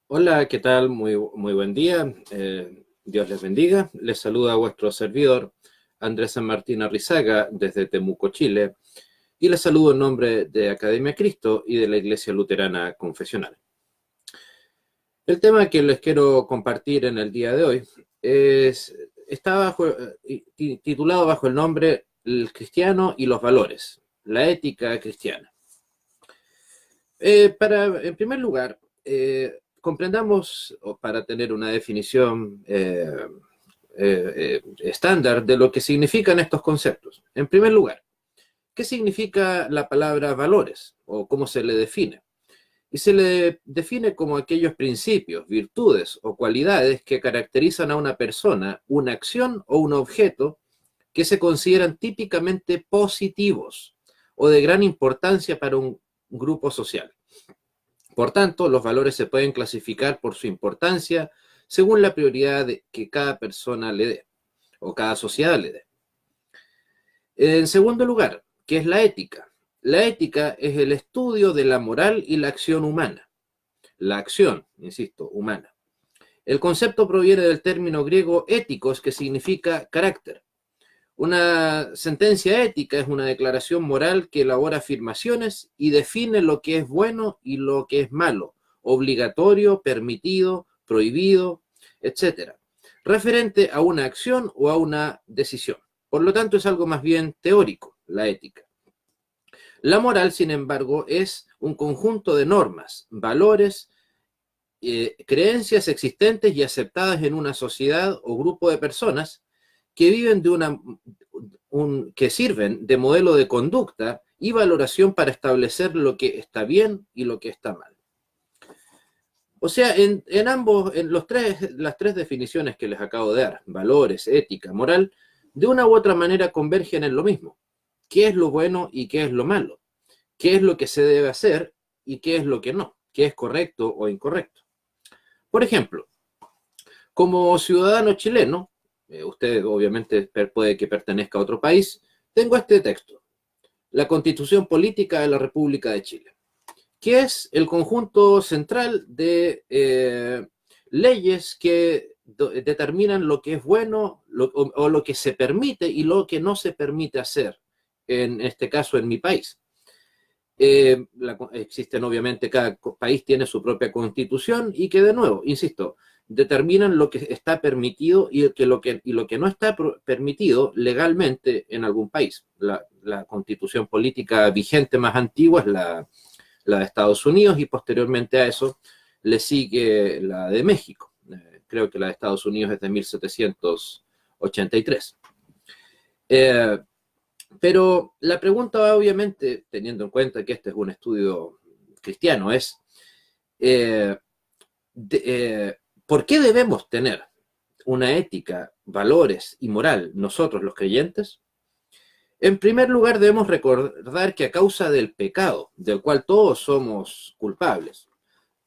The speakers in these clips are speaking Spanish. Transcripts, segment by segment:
Hola, ¿qué tal? Muy buen día. Dios les bendiga. Les saluda vuestro servidor, Andrés San Martín Arrizaga, desde Temuco, Chile, y les saludo en nombre de Academia Cristo y de la Iglesia Luterana Confesional. El tema que les quiero compartir en el día de hoy está titulado bajo el nombre El cristiano y los valores, la ética cristiana. En primer lugar, comprendamos, o para tener una definición estándar de lo que significan estos conceptos. En primer lugar, ¿qué significa la palabra valores o cómo se le define? Y se le define como aquellos principios, virtudes o cualidades que caracterizan a una persona, una acción o un objeto que se consideran típicamente positivos o de gran importancia para un grupo social. Por tanto, los valores se pueden clasificar por su importancia según la prioridad que cada persona le dé o cada sociedad le dé. En segundo lugar, ¿qué es la ética? La ética es el estudio de la moral y la acción humana. La acción, insisto, humana. El concepto proviene del término griego éticos, que significa carácter. Una sentencia ética es una declaración moral que elabora afirmaciones y define lo que es bueno y lo que es malo, obligatorio, permitido, prohibido, etc., referente a una acción o a una decisión. Por lo tanto, es algo más bien teórico, la ética. La moral, sin embargo, es un conjunto de normas, valores, creencias existentes y aceptadas en una sociedad o grupo de personas que viven que sirven de modelo de conducta y valoración para establecer lo que está bien y lo que está mal. O sea, en ambos, las tres definiciones que les acabo de dar, valores, ética, moral, de una u otra manera convergen en lo mismo. ¿Qué es lo bueno y qué es lo malo? ¿Qué es lo que se debe hacer y qué es lo que no? ¿Qué es correcto o incorrecto? Por ejemplo, como ciudadano chileno, usted obviamente puede que pertenezca a otro país, tengo este texto: la Constitución Política de la República de Chile, que es el conjunto central de leyes que determinan lo que es bueno o lo que se permite y lo que no se permite hacer, en este caso en mi país. Existen obviamente, cada país tiene su propia constitución y que, de nuevo, insisto, determinan lo que está permitido y lo que no está permitido legalmente en algún país. La constitución política vigente más antigua es la de Estados Unidos, y posteriormente a eso le sigue la de México. Creo que la de Estados Unidos es de 1783. Pero la pregunta, obviamente, teniendo en cuenta que este es un estudio cristiano, es eh, ¿por qué debemos tener una ética, valores y moral nosotros los creyentes? En primer lugar, debemos recordar que a causa del pecado, del cual todos somos culpables,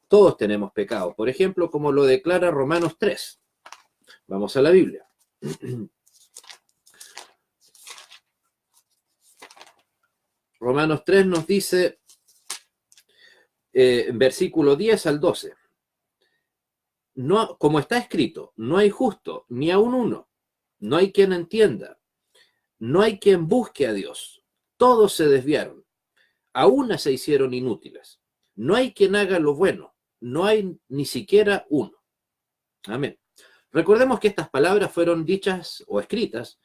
todos tenemos pecado. Por ejemplo, como lo declara Romanos 3. Vamos a la Biblia. Romanos 3 nos dice, en versículo 10 al 12, no, como está escrito, no hay justo, ni aun uno, no hay quien entienda, no hay quien busque a Dios, todos se desviaron, a una se hicieron inútiles, no hay quien haga lo bueno, no hay ni siquiera uno. Amén. Recordemos que estas palabras fueron dichas o escritas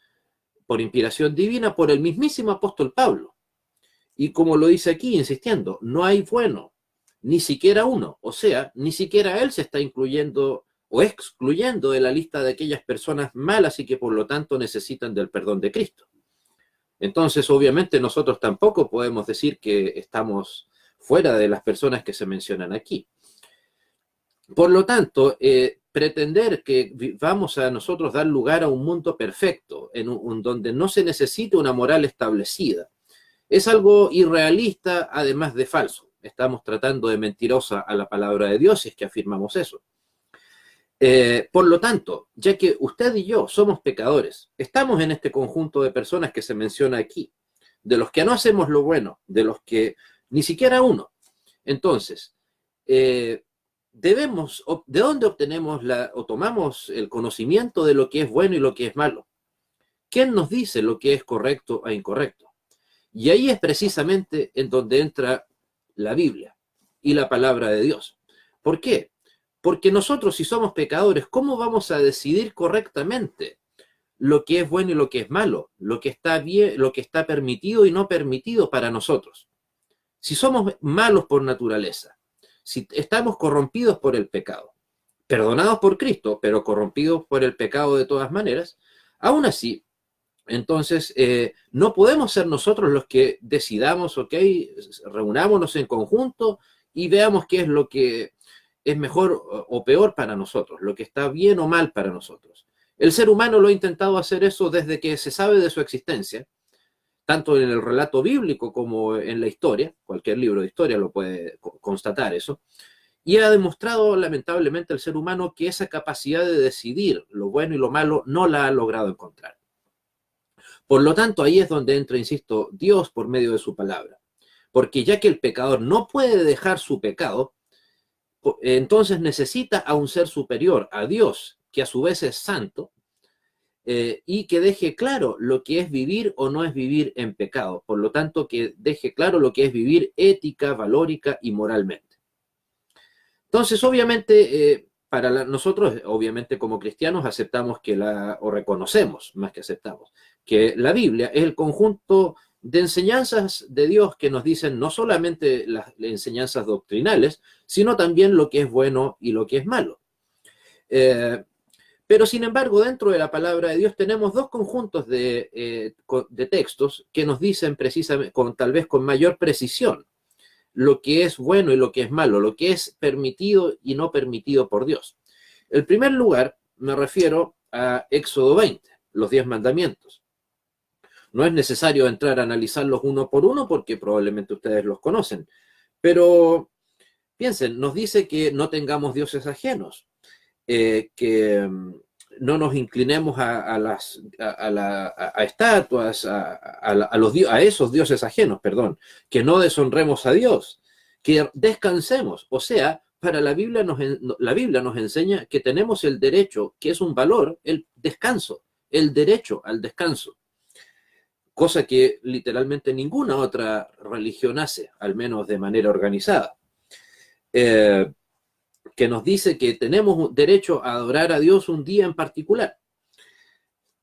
por inspiración divina por el mismísimo apóstol Pablo. Y como lo dice aquí, insistiendo, no hay bueno, ni siquiera uno. O sea, ni siquiera él se está incluyendo o excluyendo de la lista de aquellas personas malas y que por lo tanto necesitan del perdón de Cristo. Entonces, obviamente, nosotros tampoco podemos decir que estamos fuera de las personas que se mencionan aquí. Por lo tanto, pretender que vamos a nosotros dar lugar a un mundo perfecto, donde no se necesite una moral establecida, es algo irrealista, además de falso. Estamos tratando de mentirosa a la palabra de Dios si es que afirmamos eso. Por lo tanto, ya que usted y yo somos pecadores, estamos en este conjunto de personas que se menciona aquí, de los que no hacemos lo bueno, de los que ni siquiera uno. Entonces, ¿de dónde obtenemos o tomamos el conocimiento de lo que es bueno y lo que es malo? ¿Quién nos dice lo que es correcto e incorrecto? Y ahí es precisamente en donde entra la Biblia y la palabra de Dios. ¿Por qué? Porque nosotros, si somos pecadores, ¿cómo vamos a decidir correctamente lo que es bueno y lo que es malo? Lo que está bien, lo que está permitido y no permitido para nosotros. Si somos malos por naturaleza, si estamos corrompidos por el pecado, perdonados por Cristo, pero corrompidos por el pecado de todas maneras, aún así, entonces no podemos ser nosotros los que decidamos, ok, reunámonos en conjunto y veamos qué es lo que es mejor o peor para nosotros, lo que está bien o mal para nosotros. El ser humano lo ha intentado hacer eso desde que se sabe de su existencia, tanto en el relato bíblico como en la historia. Cualquier libro de historia lo puede constatar eso. Y ha demostrado lamentablemente el ser humano que esa capacidad de decidir lo bueno y lo malo no la ha logrado encontrar. Por lo tanto, ahí es donde entra, insisto, Dios por medio de su palabra. Porque ya que el pecador no puede dejar su pecado, entonces necesita a un ser superior, a Dios, que a su vez es santo, y que deje claro lo que es vivir o no es vivir en pecado. Por lo tanto, que deje claro lo que es vivir ética, valórica y moralmente. Entonces, obviamente, para nosotros, obviamente como cristianos, aceptamos o reconocemos, más que aceptamos, que la Biblia es el conjunto de enseñanzas de Dios que nos dicen no solamente las enseñanzas doctrinales, sino también lo que es bueno y lo que es malo. Pero sin embargo, dentro de la palabra de Dios tenemos dos conjuntos de textos que nos dicen precisamente, tal vez con mayor precisión, lo que es bueno y lo que es malo, lo que es permitido y no permitido por Dios. En primer lugar, me refiero a Éxodo 20, los 10 mandamientos. No es necesario entrar a analizarlos uno por uno porque probablemente ustedes los conocen, pero piensen, nos dice que no tengamos dioses ajenos, que no nos inclinemos a estatuas, a esos dioses ajenos, perdón, que no deshonremos a Dios, que descansemos. O sea, para la Biblia nos enseña que tenemos el derecho, que es un valor, el descanso, el derecho al descanso, cosa que literalmente ninguna otra religión hace, al menos de manera organizada. Que nos dice que tenemos derecho a adorar a Dios un día en particular.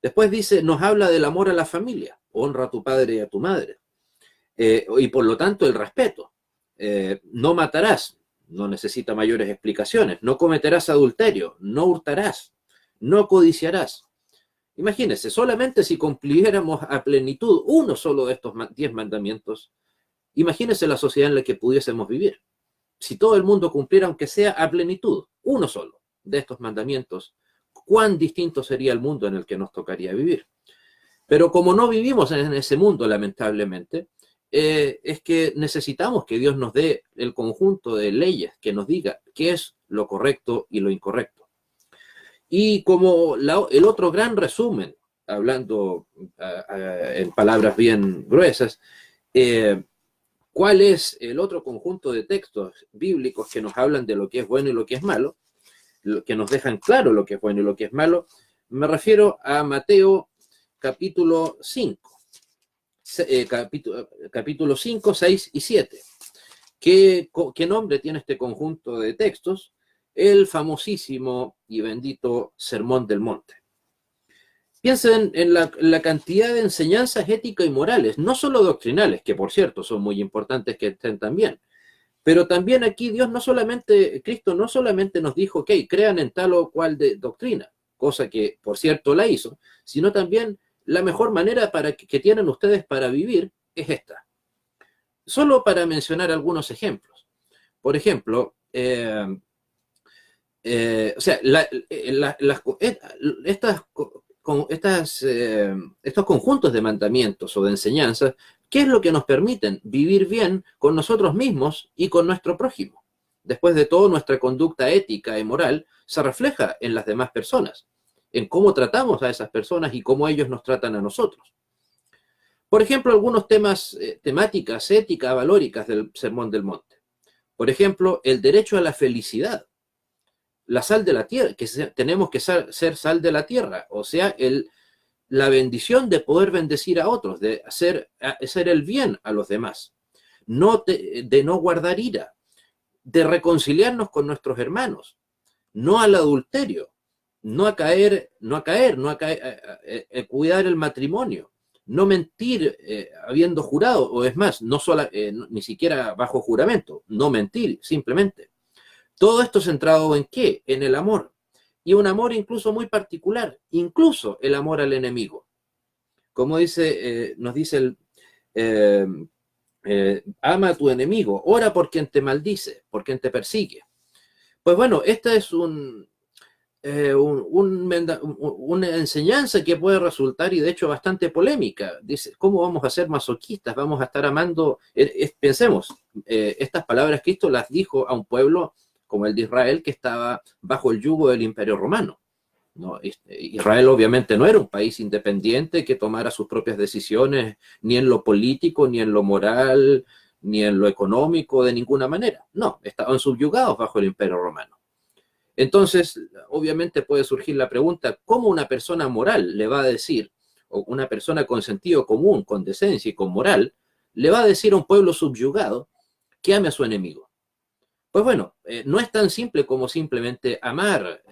Después nos habla del amor a la familia, honra a tu padre y a tu madre, y por lo tanto el respeto. No matarás, no necesita mayores explicaciones, no cometerás adulterio, no hurtarás, no codiciarás. Imagínense, solamente si cumpliéramos a plenitud uno solo de estos 10 mandamientos, imagínense la sociedad en la que pudiésemos vivir. Si todo el mundo cumpliera, aunque sea a plenitud, uno solo de estos mandamientos, cuán distinto sería el mundo en el que nos tocaría vivir. Pero como no vivimos en ese mundo, lamentablemente, es que necesitamos que Dios nos dé el conjunto de leyes que nos diga qué es lo correcto y lo incorrecto. Y como el otro gran resumen, hablando en palabras bien gruesas, ¿cuál es el otro conjunto de textos bíblicos que nos hablan de lo que es bueno y lo que es malo? Que nos dejan claro lo que es bueno y lo que es malo. Me refiero a Mateo capítulo 5, capítulo 5, 6 y 7. ¿Qué nombre tiene este conjunto de textos? El famosísimo y bendito Sermón del Monte. Piensen en la cantidad de enseñanzas éticas y morales, no solo doctrinales, que por cierto son muy importantes que estén también, pero también aquí Cristo no solamente nos dijo, ok, crean en tal o cual de doctrina, cosa que por cierto la hizo, sino también la mejor manera que tienen ustedes para vivir es esta. Solo para mencionar algunos ejemplos. Por ejemplo, estos conjuntos de mandamientos o de enseñanzas, ¿qué es lo que nos permiten vivir bien con nosotros mismos y con nuestro prójimo? Después de todo, nuestra conducta ética y moral se refleja en las demás personas, en cómo tratamos a esas personas y cómo ellos nos tratan a nosotros. Por ejemplo, algunos temáticas éticas, valóricas del Sermón del Monte. Por ejemplo, el derecho a la felicidad la sal de la tierra, tenemos que ser sal de la tierra, o sea, la bendición de poder bendecir a otros, de hacer el bien a los demás, de no guardar ira, de reconciliarnos con nuestros hermanos, no al adulterio, no a cuidar el matrimonio, no mentir habiendo jurado, o es más, ni siquiera bajo juramento, no mentir, simplemente. Todo esto centrado en ¿qué? En el amor. Y un amor incluso muy particular, incluso el amor al enemigo. Como nos dice ama a tu enemigo, ora por quien te maldice, por quien te persigue. Pues bueno, esta es una enseñanza que puede resultar, y de hecho bastante polémica. Dice, ¿cómo vamos a ser masoquistas? Vamos a estar amando. Pensemos, estas palabras Cristo las dijo a un pueblo como el de Israel, que estaba bajo el yugo del Imperio Romano, ¿no? Israel obviamente no era un país independiente que tomara sus propias decisiones, ni en lo político, ni en lo moral, ni en lo económico, de ninguna manera. No, estaban subyugados bajo el Imperio Romano. Entonces, obviamente puede surgir la pregunta, ¿cómo una persona moral le va a decir, o una persona con sentido común, con decencia y con moral, le va a decir a un pueblo subyugado que ame a su enemigo? Pues bueno, no es tan simple como simplemente amar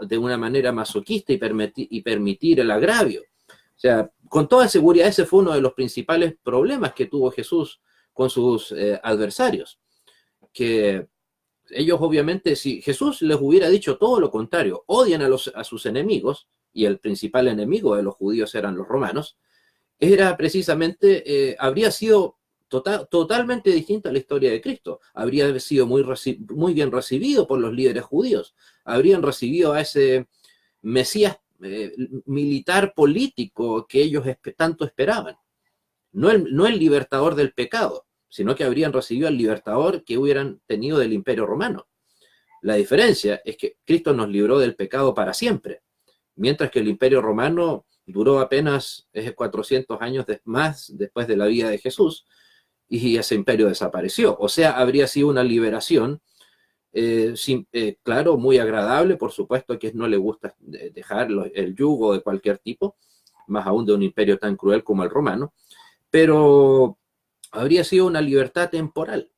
de una manera masoquista y permitir el agravio. O sea, con toda seguridad ese fue uno de los principales problemas que tuvo Jesús con sus adversarios. Que ellos obviamente, si Jesús les hubiera dicho todo lo contrario, odian a sus enemigos, y el principal enemigo de los judíos eran los romanos, era precisamente, habría sido totalmente distinta a la historia de Cristo. Habría sido muy bien recibido por los líderes judíos. Habrían recibido a ese Mesías militar político que ellos tanto esperaban. No el libertador del pecado, sino que habrían recibido al libertador que hubieran tenido del Imperio Romano. La diferencia es que Cristo nos libró del pecado para siempre, mientras que el Imperio Romano duró apenas 400 años más después de la vida de Jesús, y ese imperio desapareció. O sea, habría sido una liberación, claro, muy agradable. Por supuesto que no le gusta dejar el yugo de cualquier tipo, más aún de un imperio tan cruel como el romano, pero habría sido una libertad temporal,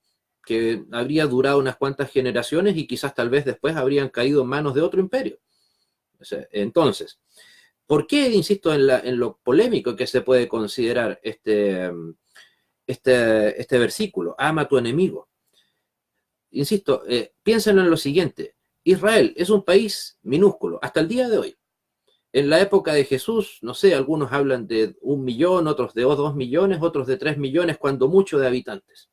que habría durado unas cuantas generaciones y quizás tal vez después habrían caído en manos de otro imperio. O sea, entonces, ¿por qué insisto en lo polémico que se puede considerar este versículo? Ama a tu enemigo. Insisto, piénsenlo en lo siguiente. Israel es un país minúsculo hasta el día de hoy. En la época de Jesús, no sé, algunos hablan de 1 millón, otros de 2 millones, otros de 3 millones, cuando mucho, de habitantes.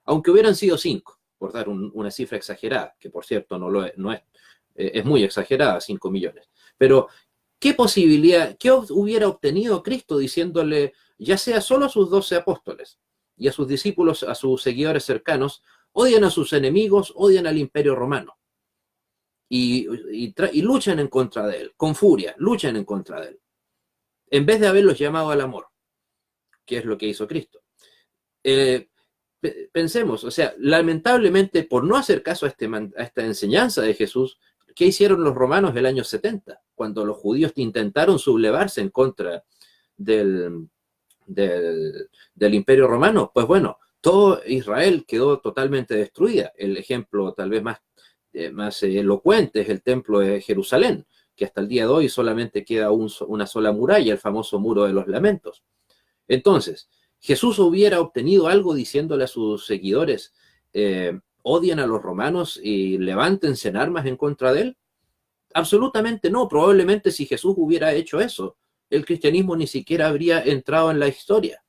Aunque hubieran sido 5, por dar una cifra exagerada, que por cierto es muy exagerada, 5 millones. Pero, ¿qué hubiera obtenido Cristo diciéndole, ya sea solo a sus 12 apóstoles y a sus discípulos, a sus seguidores cercanos, odian a sus enemigos, odian al Imperio Romano y luchan en contra de él, con furia, luchan en contra de él, en vez de haberlos llamado al amor, que es lo que hizo Cristo? Pensemos, o sea, lamentablemente, por no hacer caso a esta enseñanza de Jesús, ¿qué hicieron los romanos el año 70? Cuando los judíos intentaron sublevarse en contra del Imperio Romano. Pues bueno, todo Israel quedó totalmente destruida. El ejemplo tal vez más elocuente es el templo de Jerusalén, que hasta el día de hoy solamente queda una sola muralla, el famoso muro de los lamentos. Entonces, ¿Jesús hubiera obtenido algo diciéndole a sus seguidores, odian a los romanos y levántense en armas en contra de él? Absolutamente no. Probablemente si Jesús hubiera hecho eso, el cristianismo ni siquiera habría entrado en la historia.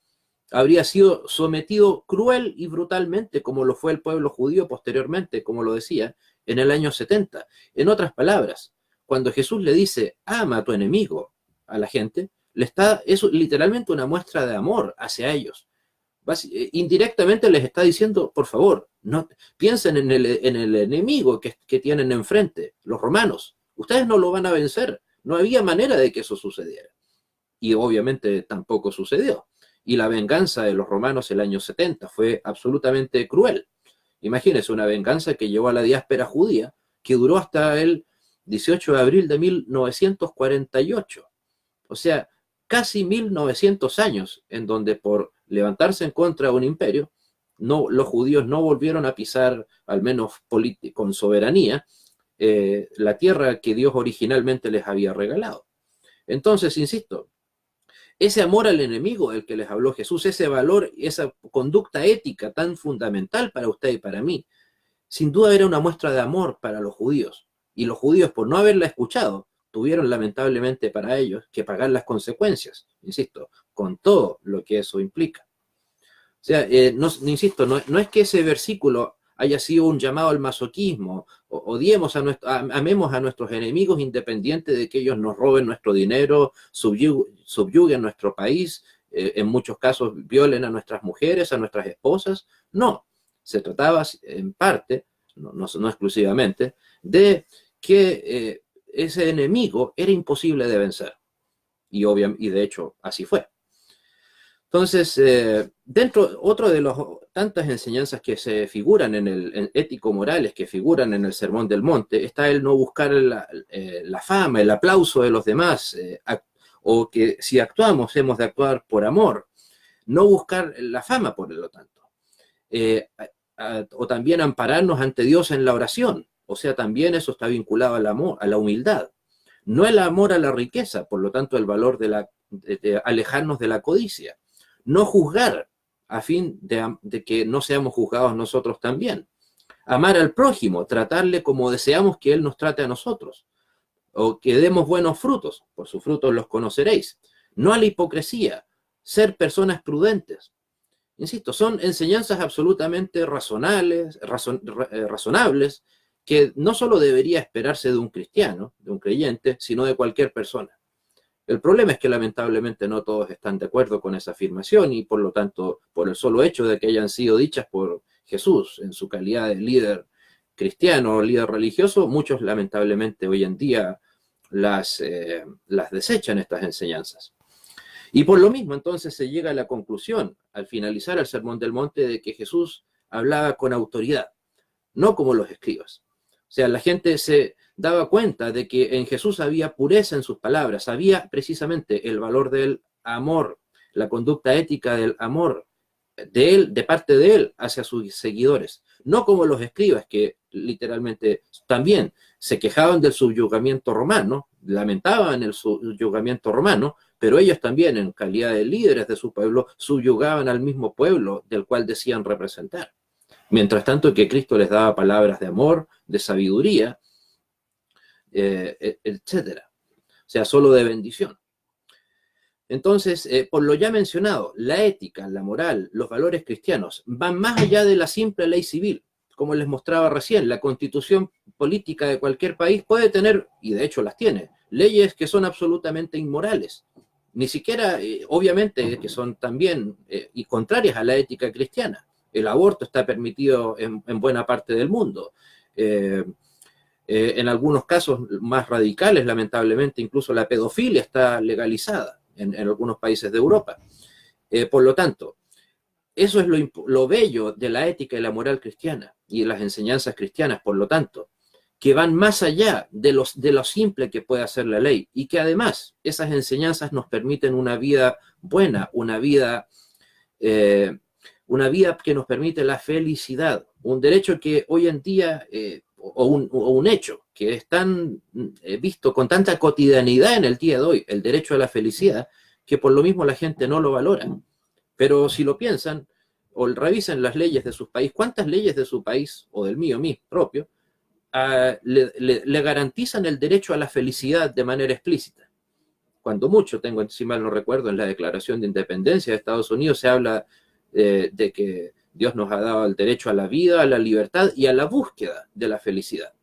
Habría sido sometido cruel y brutalmente, como lo fue el pueblo judío posteriormente, como lo decía, en el año 70. En otras palabras, cuando Jesús le dice, ama a tu enemigo a la gente, es literalmente una muestra de amor hacia ellos. Indirectamente les está diciendo, por favor, no piensen en el enemigo que tienen enfrente, los romanos. Ustedes no lo van a vencer. No había manera de que eso sucediera. Y obviamente tampoco sucedió. Y la venganza de los romanos el año 70 fue absolutamente cruel. Imagínense una venganza que llevó a la diáspora judía que duró hasta el 18 de abril de 1948. O sea, casi 1900 años en donde por levantarse en contra de un imperio, los judíos no volvieron a pisar, al menos con soberanía, la tierra que Dios originalmente les había regalado. Entonces, insisto, ese amor al enemigo del que les habló Jesús, ese valor, esa conducta ética tan fundamental para usted y para mí, sin duda era una muestra de amor para los judíos. Y los judíos, por no haberla escuchado, tuvieron lamentablemente para ellos que pagar las consecuencias, insisto, con todo lo que eso implica. O sea, insisto, no es que ese versículo haya sido un llamado al masoquismo, odiemos amemos a nuestros enemigos independiente de que ellos nos roben nuestro dinero, subyuguen nuestro país, en muchos casos violen a nuestras mujeres, a nuestras esposas. No, se trataba en parte, no exclusivamente, de que ese enemigo era imposible de vencer. Y de hecho así fue. Entonces, otro de las tantas enseñanzas que se figuran en ético-morales, que figuran en el Sermón del Monte, está el no buscar la fama, el aplauso de los demás, o que si actuamos hemos de actuar por amor, no buscar la fama por lo tanto. O también ampararnos ante Dios en la oración, o sea, también eso está vinculado al amor, a la humildad. No el amor a la riqueza, por lo tanto el valor de alejarnos de la codicia. No juzgar a fin de que no seamos juzgados nosotros también. Amar al prójimo, tratarle como deseamos que él nos trate a nosotros. O que demos buenos frutos, por sus frutos los conoceréis. No a la hipocresía, ser personas prudentes. Insisto, son enseñanzas absolutamente razonables, que no solo debería esperarse de un cristiano, de un creyente, sino de cualquier persona. El problema es que lamentablemente no todos están de acuerdo con esa afirmación y por lo tanto, por el solo hecho de que hayan sido dichas por Jesús en su calidad de líder cristiano o líder religioso, muchos lamentablemente hoy en día las desechan estas enseñanzas. Y por lo mismo entonces se llega a la conclusión, al finalizar el Sermón del Monte, de que Jesús hablaba con autoridad, no como los escribas. O sea, la gente se daba cuenta de que en Jesús había pureza en sus palabras, había precisamente el valor del amor, la conducta ética del amor de él, de parte de él hacia sus seguidores, no como los escribas que literalmente también se quejaban del subyugamiento romano, lamentaban el subyugamiento romano, pero ellos también en calidad de líderes de su pueblo subyugaban al mismo pueblo del cual decían representar. Mientras tanto que Cristo les daba palabras de amor, de sabiduría, etcétera. O sea, solo de bendición. Entonces, por lo ya mencionado, la ética, la moral, los valores cristianos van más allá de la simple ley civil. Como les mostraba recién, la constitución política de cualquier país puede tener, y de hecho las tiene, leyes que son absolutamente inmorales. Ni siquiera, obviamente, que son también y contrarias a la ética cristiana. El aborto está permitido en buena parte del mundo. En algunos casos más radicales, lamentablemente, incluso la pedofilia está legalizada en algunos países de Europa. Por lo tanto, eso es lo bello de la ética y la moral cristiana y de las enseñanzas cristianas, por lo tanto, que van más allá de lo simple que puede hacer la ley y que además esas enseñanzas nos permiten una vida buena, una vida que nos permite la felicidad, un derecho que hoy en día, o un hecho que es tan visto con tanta cotidianidad en el día de hoy, el derecho a la felicidad, que por lo mismo la gente no lo valora. Pero si lo piensan o revisen las leyes de sus países, ¿cuántas leyes de su país o del mío propio le garantizan el derecho a la felicidad de manera explícita? Cuando mucho, si mal no recuerdo, en la Declaración de Independencia de Estados Unidos se habla de que Dios nos ha dado el derecho a la vida, a la libertad y a la búsqueda de la felicidad.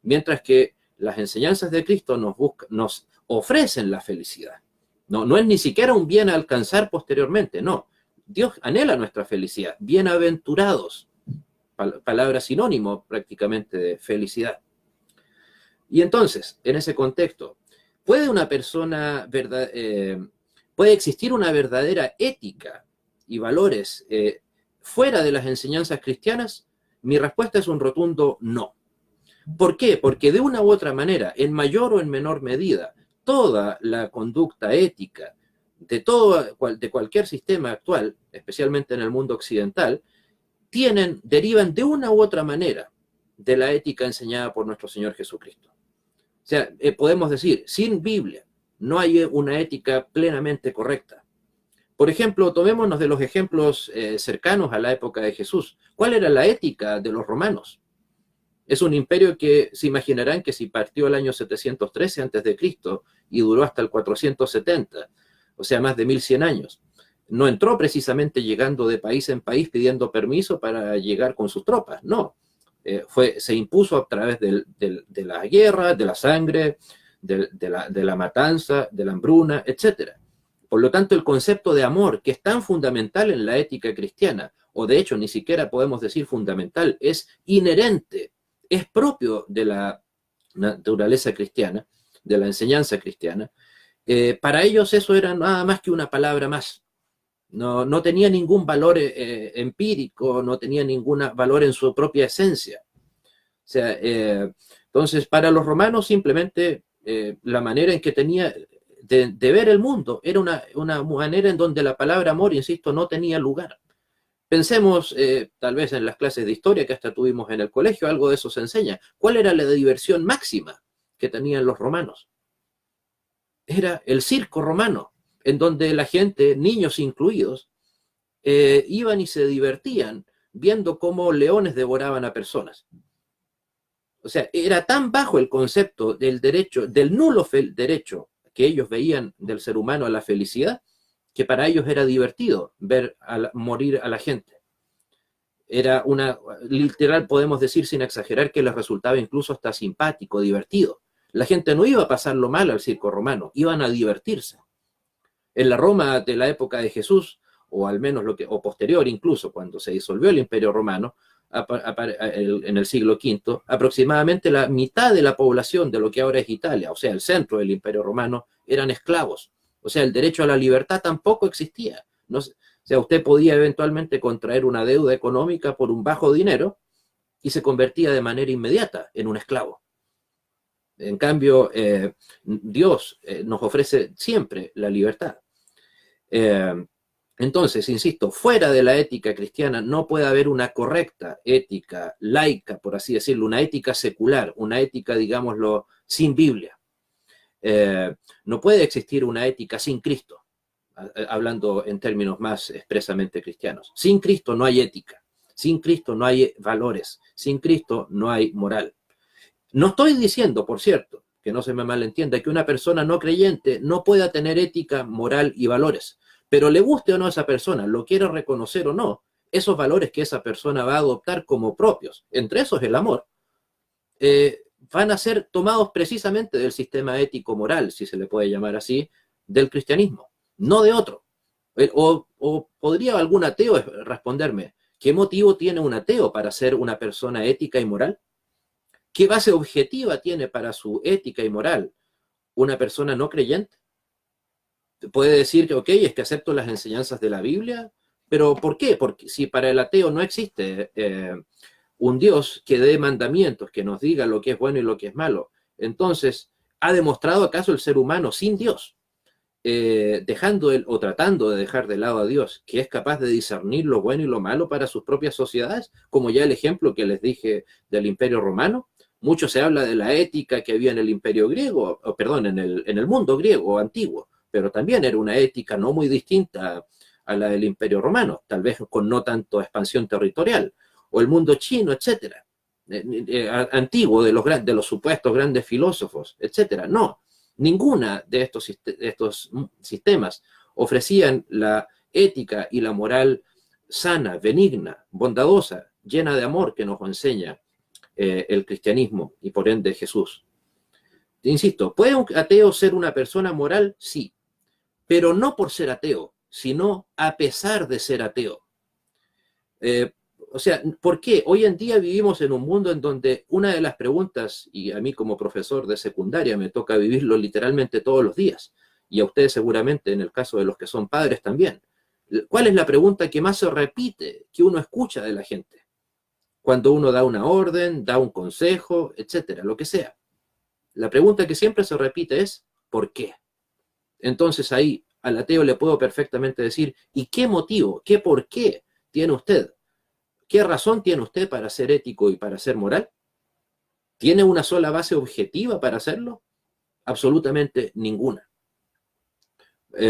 Mientras que las enseñanzas de Cristo nos ofrecen la felicidad. No es ni siquiera un bien a alcanzar posteriormente, no. Dios anhela nuestra felicidad. Bienaventurados, palabra sinónimo prácticamente de felicidad. Y entonces, en ese contexto, ¿puede existir una verdadera ética y valores fuera de las enseñanzas cristianas? Mi respuesta es un rotundo no. ¿Por qué? Porque de una u otra manera, en mayor o en menor medida, toda la conducta ética de cualquier sistema actual, especialmente en el mundo occidental, derivan de una u otra manera de la ética enseñada por nuestro Señor Jesucristo. O sea, podemos decir, sin Biblia no hay una ética plenamente correcta. Por ejemplo, tomémonos de los ejemplos cercanos a la época de Jesús. ¿Cuál era la ética de los romanos? Es un imperio que se imaginarán que si partió el año 713 a.C. y duró hasta el 470, o sea, más de 1100 años, no entró precisamente llegando de país en país pidiendo permiso para llegar con sus tropas, no. Se impuso a través de la guerra, de la sangre, de la matanza, de la hambruna, etc. Por lo tanto, el concepto de amor, que es tan fundamental en la ética cristiana, o de hecho ni siquiera podemos decir fundamental, es inherente, es propio de la naturaleza cristiana, de la enseñanza cristiana. Para ellos eso era nada más que una palabra más. No tenía ningún valor empírico, no tenía ningún valor en su propia esencia. O sea, entonces para los romanos simplemente la manera en que tenía de ver el mundo era una manera en donde la palabra amor, insisto, no tenía lugar. Pensemos tal vez en las clases de historia que hasta tuvimos en el colegio, algo de eso se enseña. ¿Cuál era la diversión máxima que tenían los romanos? Era el circo romano, en donde la gente, niños incluidos, iban y se divertían viendo cómo leones devoraban a personas. O sea, era tan bajo el concepto del derecho, del nulo derecho que ellos veían del ser humano a la felicidad, que para ellos era divertido ver morir a la gente. Era literal, podemos decir sin exagerar, que les resultaba incluso hasta simpático, divertido. La gente no iba a pasarlo mal al circo romano, iban a divertirse. En la Roma de la época de Jesús, o al menos o posterior incluso, cuando se disolvió el Imperio Romano, en el siglo V, aproximadamente la mitad de la población de lo que ahora es Italia, o sea, el centro del Imperio Romano, eran esclavos. O sea, el derecho a la libertad tampoco existía. No, o sea, usted podía eventualmente contraer una deuda económica por un bajo dinero y se convertía de manera inmediata en un esclavo. En cambio, Dios nos ofrece siempre la libertad. Entonces, insisto, fuera de la ética cristiana no puede haber una correcta ética laica, por así decirlo, una ética secular, una ética, digámoslo, sin Biblia. No puede existir una ética sin Cristo, hablando en términos más expresamente cristianos. Sin Cristo no hay ética, sin Cristo no hay valores, sin Cristo no hay moral. No estoy diciendo, por cierto, que no se me malentienda, que una persona no creyente no pueda tener ética, moral y valores, pero le guste o no a esa persona, lo quiera reconocer o no, esos valores que esa persona va a adoptar como propios, entre esos el amor, van a ser tomados precisamente del sistema ético-moral, si se le puede llamar así, del cristianismo, no de otro. O podría algún ateo responderme, ¿qué motivo tiene un ateo para ser una persona ética y moral? ¿Qué base objetiva tiene para su ética y moral una persona no creyente? Puede decir que, ok, es que acepto las enseñanzas de la Biblia, pero ¿por qué? Porque si para el ateo no existe un Dios que dé mandamientos, que nos diga lo que es bueno y lo que es malo, entonces, ¿ha demostrado acaso el ser humano sin Dios, dejando o tratando de dejar de lado a Dios, que es capaz de discernir lo bueno y lo malo para sus propias sociedades, como ya el ejemplo que les dije del Imperio Romano? Mucho se habla de la ética que había en el Imperio griego, en el mundo griego antiguo, pero también era una ética no muy distinta a la del Imperio Romano, tal vez con no tanto expansión territorial, o el mundo chino, etcétera, antiguo, de los supuestos grandes filósofos, etcétera. No, ninguna de estos sistemas ofrecían la ética y la moral sana, benigna, bondadosa, llena de amor que nos enseña el cristianismo y por ende Jesús. Insisto, ¿puede un ateo ser una persona moral? Sí, pero no por ser ateo, sino a pesar de ser ateo. O sea, ¿por qué? Hoy en día vivimos en un mundo en donde una de las preguntas, y a mí como profesor de secundaria me toca vivirlo literalmente todos los días, y a ustedes seguramente en el caso de los que son padres también, ¿cuál es la pregunta que más se repite, que uno escucha de la gente? cuando uno da una orden, da un consejo, etcétera, lo que sea. La pregunta que siempre se repite es, ¿por qué? Entonces ahí al ateo le puedo perfectamente decir, ¿y qué motivo, qué por qué tiene usted? ¿Qué razón tiene usted para ser ético y para ser moral? ¿Tiene una sola base objetiva para hacerlo? Absolutamente ninguna.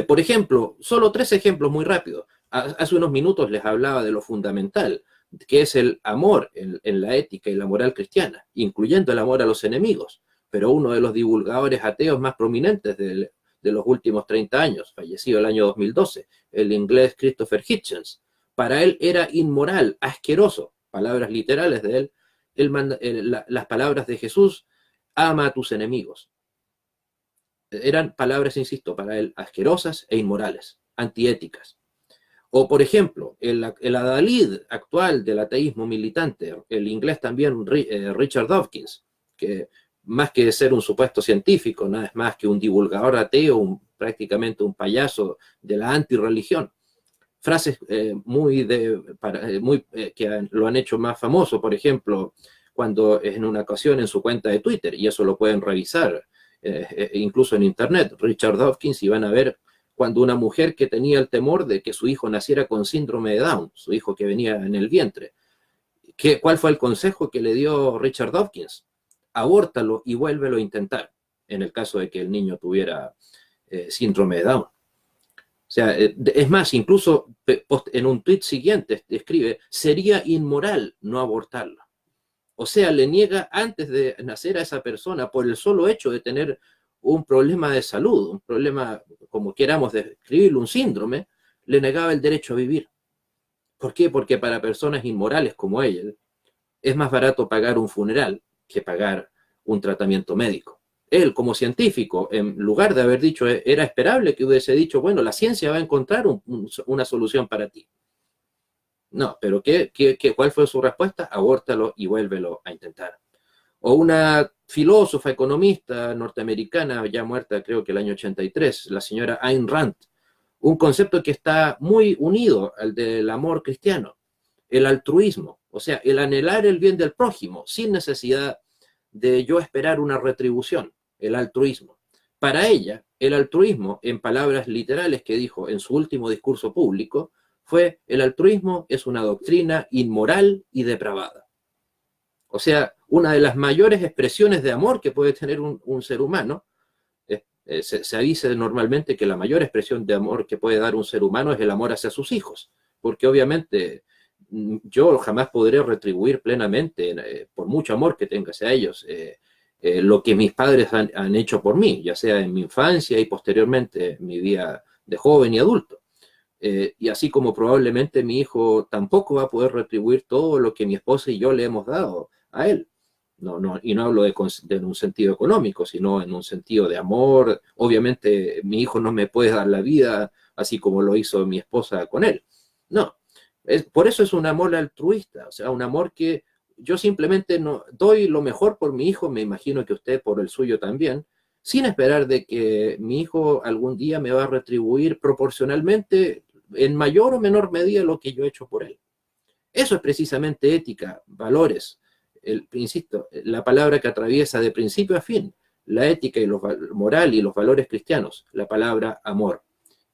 Por ejemplo, solo 3 ejemplos muy rápidos. Hace unos minutos les hablaba de lo fundamental, que es el amor en la ética y la moral cristiana, incluyendo el amor a los enemigos. Pero uno de los divulgadores ateos más prominentes de los últimos 30 años, fallecido el año 2012, el inglés Christopher Hitchens, para él era inmoral, asqueroso, palabras literales de él, las palabras de Jesús, ama a tus enemigos. Eran palabras, insisto, para él asquerosas e inmorales, antiéticas. O, por ejemplo, el adalid actual del ateísmo militante, el inglés también Richard Dawkins, que más que ser un supuesto científico, nada es más que un divulgador ateo, prácticamente un payaso de la antirreligión. Frases que lo han hecho más famoso, por ejemplo, cuando en una ocasión en su cuenta de Twitter, y eso lo pueden revisar, incluso en internet, Richard Dawkins, y van a ver cuando una mujer que tenía el temor de que su hijo naciera con síndrome de Down, su hijo que venía en el vientre, ¿cuál fue el consejo que le dio Richard Dawkins? Abórtalo y vuélvelo a intentar, en el caso de que el niño tuviera síndrome de Down. O sea, es más, incluso en un tweet siguiente escribe, sería inmoral no abortarlo. O sea, le niega antes de nacer a esa persona por el solo hecho de tener un problema de salud, un problema, como queramos describirlo, un síndrome, le negaba el derecho a vivir. ¿Por qué? Porque para personas inmorales como ella, es más barato pagar un funeral que pagar un tratamiento médico. Él, como científico, en lugar de haber dicho, era esperable que hubiese dicho, bueno, la ciencia va a encontrar una solución para ti. No, pero ¿cuál fue su respuesta? Abórtalo y vuélvelo a intentar. O una filósofa economista norteamericana, ya muerta creo que el año 83, la señora Ayn Rand, un concepto que está muy unido al del amor cristiano, el altruismo, o sea, el anhelar el bien del prójimo sin necesidad de yo esperar una retribución, el altruismo. Para ella, el altruismo, en palabras literales que dijo en su último discurso público, fue: el altruismo es una doctrina inmoral y depravada. O sea, una de las mayores expresiones de amor que puede tener un ser humano, se dice normalmente que la mayor expresión de amor que puede dar un ser humano es el amor hacia sus hijos, porque obviamente yo jamás podré retribuir plenamente, por mucho amor que tenga hacia ellos, lo que mis padres han hecho por mí, ya sea en mi infancia y posteriormente en mi vida de joven y adulto. Y así como probablemente mi hijo tampoco va a poder retribuir todo lo que mi esposa y yo le hemos dado a él. Y no hablo en un sentido económico, sino en un sentido de amor. Obviamente mi hijo no me puede dar la vida así como lo hizo mi esposa con él. No, por eso es un amor altruista, o sea, un amor que yo simplemente no doy lo mejor por mi hijo, me imagino que usted por el suyo también, sin esperar de que mi hijo algún día me va a retribuir proporcionalmente en mayor o menor medida lo que yo he hecho por él. Eso es precisamente ética, valores. Insisto, la palabra que atraviesa de principio a fin la ética y moral y los valores cristianos, la palabra amor,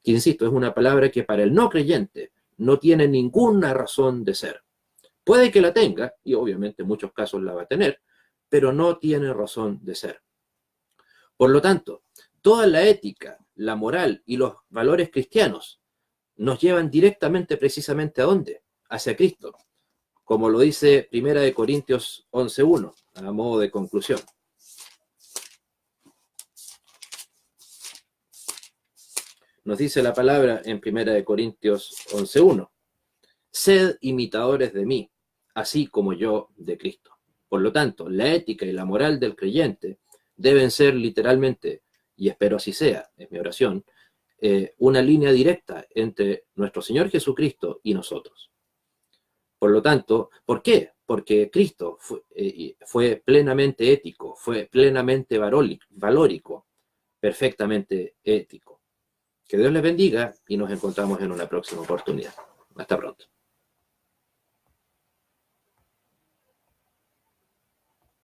que insisto, es una palabra que para el no creyente no tiene ninguna razón de ser. Puede que la tenga, y obviamente en muchos casos la va a tener, pero no tiene razón de ser. Por lo tanto, toda la ética, la moral y los valores cristianos nos llevan directamente, precisamente, ¿a dónde? Hacia Cristo, como lo dice 1 Corintios 11:1, a modo de conclusión. Nos dice la palabra en 1 Corintios 11:1, sed imitadores de mí, así como yo de Cristo. Por lo tanto, la ética y la moral del creyente deben ser literalmente, y espero así sea, es mi oración, una línea directa entre nuestro Señor Jesucristo y nosotros. Por lo tanto, ¿por qué? Porque Cristo fue plenamente ético, fue plenamente valórico, perfectamente ético. Que Dios les bendiga y nos encontramos en una próxima oportunidad. Hasta pronto.